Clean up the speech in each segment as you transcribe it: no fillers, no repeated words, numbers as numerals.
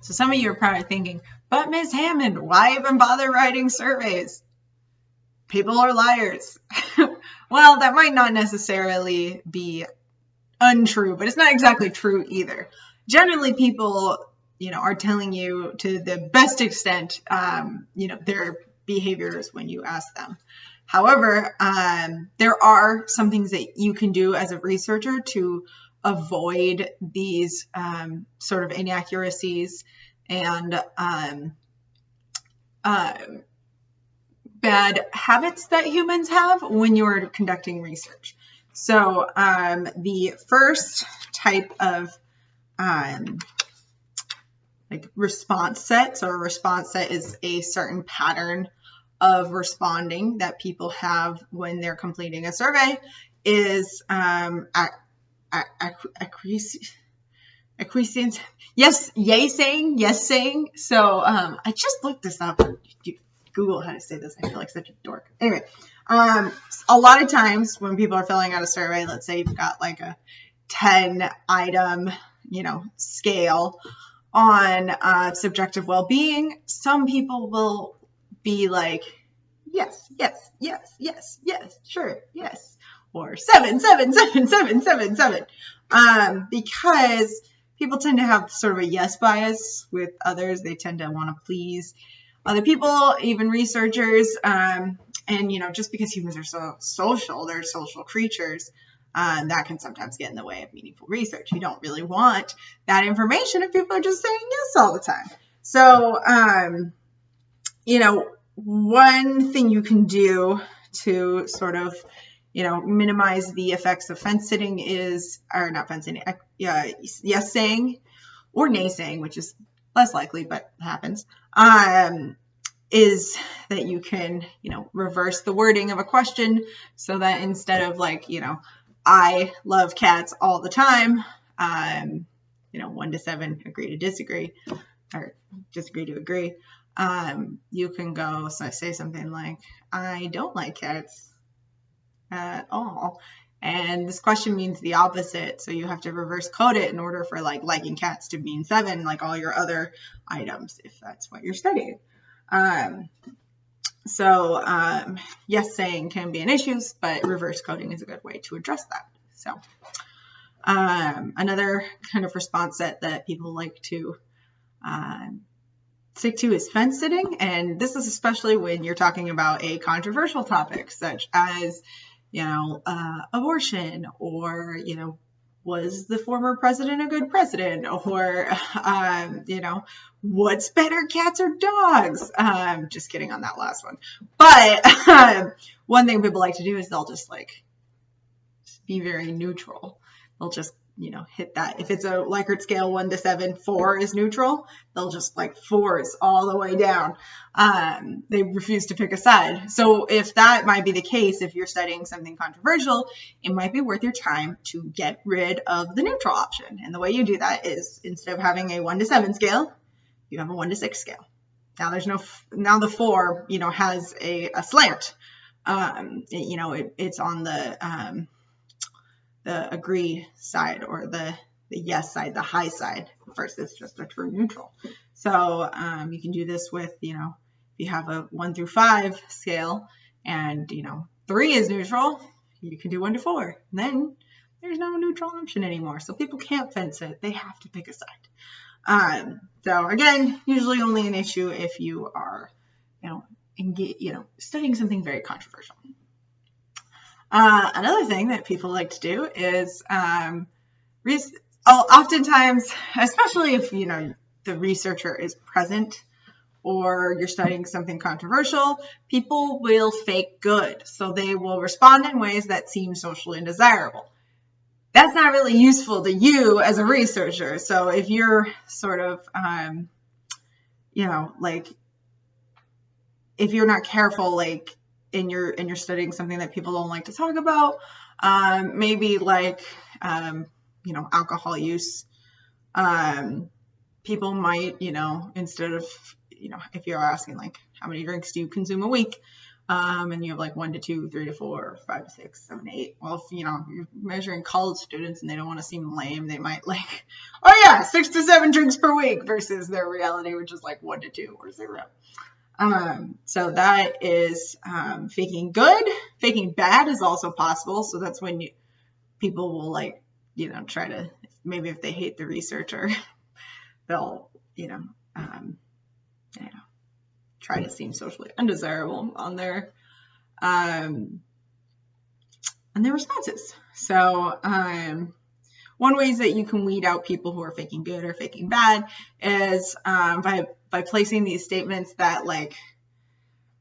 So some of you are probably thinking, but Ms. Hammond, why even bother writing surveys? People are liars. Well, that might not necessarily be untrue, but it's not exactly true either. Generally, people, are telling you to the best extent, their behaviors when you ask them. However, there are some things that you can do as a researcher to avoid these sort of inaccuracies and bad habits that humans have when you're conducting research. So the first type of response set, so a response set is a certain pattern of responding that people have when they're completing a survey, is acquiescence. Yes, yay saying, yes saying. So I just looked this up. Google how to say this. I feel like such a dork. Anyway, a lot of times when people are filling out a survey, let's say you've got like a 10 item, scale on subjective well-being, some people will be like, yes, yes, yes, yes, yes, sure, yes, or 7, 7, 7, 7, 7, 7, because people tend to have sort of a yes bias with others. They tend to want to please other people, even researchers, and just because humans are so social, they're social creatures, that can sometimes get in the way of meaningful research. You don't really want that information if people are just saying yes all the time. So, one thing you can do to sort of, minimize the effects of fence sitting is, or not fence sitting, yes saying or naysaying, which is less likely, but happens, is that you can, reverse the wording of a question so that instead of like, I love cats all the time, 1 to 7, agree to disagree, or disagree to agree. You can go, so say something like, I don't like cats at all. And this question means the opposite. So you have to reverse code it in order for like liking cats to mean 7, like all your other items, if that's what you're studying. Yes saying can be an issue, but reverse coding is a good way to address that. So another kind of response set that people like to stick to is fence sitting. And this is especially when you're talking about a controversial topic, such as, abortion, or, was the former president a good president, or, what's better, cats or dogs? Just kidding on that last one. But one thing people like to do is they'll just be very neutral. They'll just, hit that. If it's a Likert scale 1 to 7, 4 is neutral. They'll just 4s all the way down. They refuse to pick a side. So if that might be the case, if you're studying something controversial, it might be worth your time to get rid of the neutral option. And the way you do that is, instead of having a 1 to 7 scale, you have a 1 to 6 scale. Now now the 4, has a slant. It's on the agree side, or the yes side, the high side, versus just a true neutral. So you can do this with, if you have a 1 through 5 scale and, 3 is neutral, you can do 1 to 4. And then there's no neutral option anymore. So people can't fence it. They have to pick a side. So again, usually only an issue if you are, studying something very controversial. Another thing that people like to do is oftentimes, especially if the researcher is present or you're studying something controversial, people will fake good. So they will respond in ways that seem socially undesirable. That's not really useful to you as a researcher. So if you're sort of, if you're not careful, and you're studying something that people don't like to talk about, maybe alcohol use, people might, instead of, if you're asking how many drinks do you consume a week, And you have like 1 to 2, 3 to 4, 5 to 6, 7 to 8. Well, if you're measuring college students and they don't want to seem lame, they might like, oh yeah, 6 to 7 drinks per week versus their reality, which is like 1 to 2 or 0. So that is faking good. Faking bad is also possible. So that's when people will like, try to, maybe if they hate the researcher, they'll, try to seem socially undesirable on their responses. So one ways that you can weed out people who are faking good or faking bad is by placing these statements that like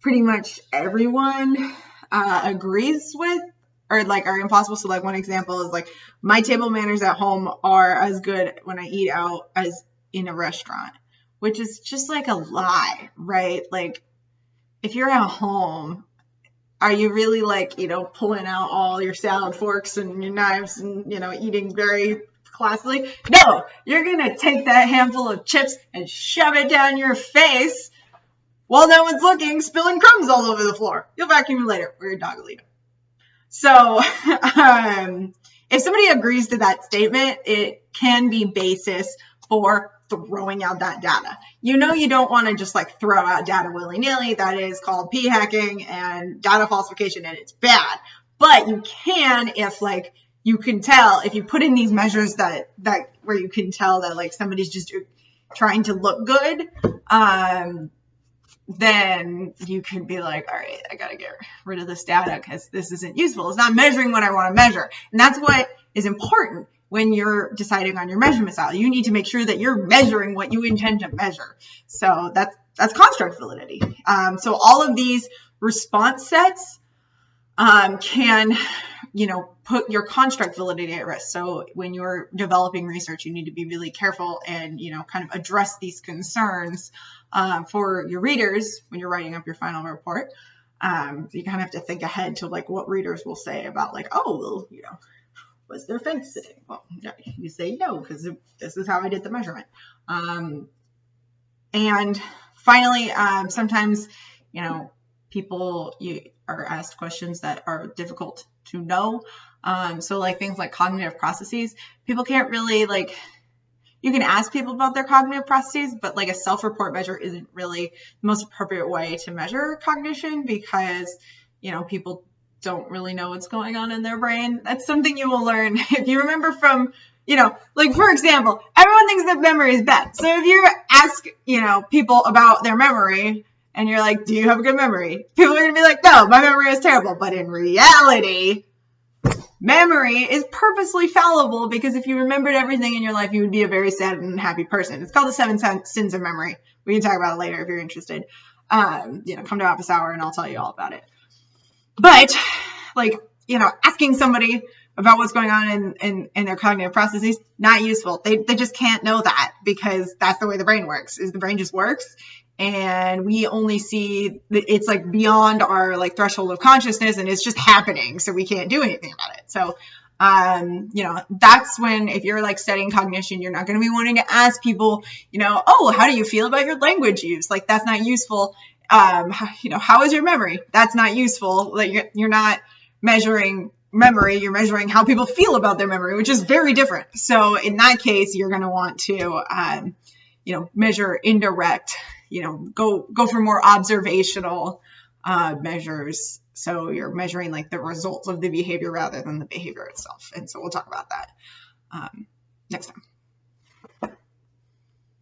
pretty much everyone agrees with or like are impossible. So like one example is like, my table manners at home are as good when I eat out as in a restaurant, which is just like a lie, right? Like if you're at home, are you really like, pulling out all your salad forks and your knives and, eating very classily? No, you're going to take that handful of chips and shove it down your face while no one's looking, spilling crumbs all over the floor. You'll vacuum later or your dog will eat them. So if somebody agrees to that statement, it can be basis for throwing out that data. You don't want to just like throw out data willy-nilly. That is called p-hacking and data falsification, and it's bad. But you can if like you can tell, if you put in these measures that where you can tell that like somebody's just trying to look good, then you can be like, all right, I got to get rid of this data because this isn't useful. It's not measuring what I want to measure. And that's what is important when you're deciding on your measurement style. You need to make sure that you're measuring what you intend to measure. So that's construct validity. So all of these response sets can, put your construct validity at risk. So when you're developing research, you need to be really careful and, kind of address these concerns for your readers when you're writing up your final report. You kind of have to think ahead to like what readers will say about like, oh, well, was there fence sitting? Well, you say no, because this is how I did the measurement. And finally, sometimes, people are asked questions that are difficult to know. So like things like cognitive processes, people can't really like, you can ask people about their cognitive processes, but like a self-report measure isn't really the most appropriate way to measure cognition because, people don't really know what's going on in their brain. That's something you will learn if you remember from, like for example, everyone thinks that memory is bad. So if you ask, people about their memory and you're like, do you have a good memory? People are going to be like, no, my memory is terrible. But in reality, memory is purposely fallible because if you remembered everything in your life, you would be a very sad and unhappy person. It's called the 7 sins of memory. We can talk about it later if you're interested. Come to office hour and I'll tell you all about it. But like, asking somebody about what's going on in their cognitive processes, not useful. They just can't know that because that's the way the brain works, is the brain just works. And we only see it's like beyond our like threshold of consciousness and it's just happening. So we can't do anything about it. So, that's when, if you're like studying cognition, you're not going to be wanting to ask people, oh, how do you feel about your language use? Like that's not useful. How is your memory? That's not useful. Like you're not measuring memory, you're measuring how people feel about their memory, which is very different. So in that case, you're going to want to, measure indirect, go for more observational measures. So you're measuring like the results of the behavior rather than the behavior itself. And so we'll talk about that next time.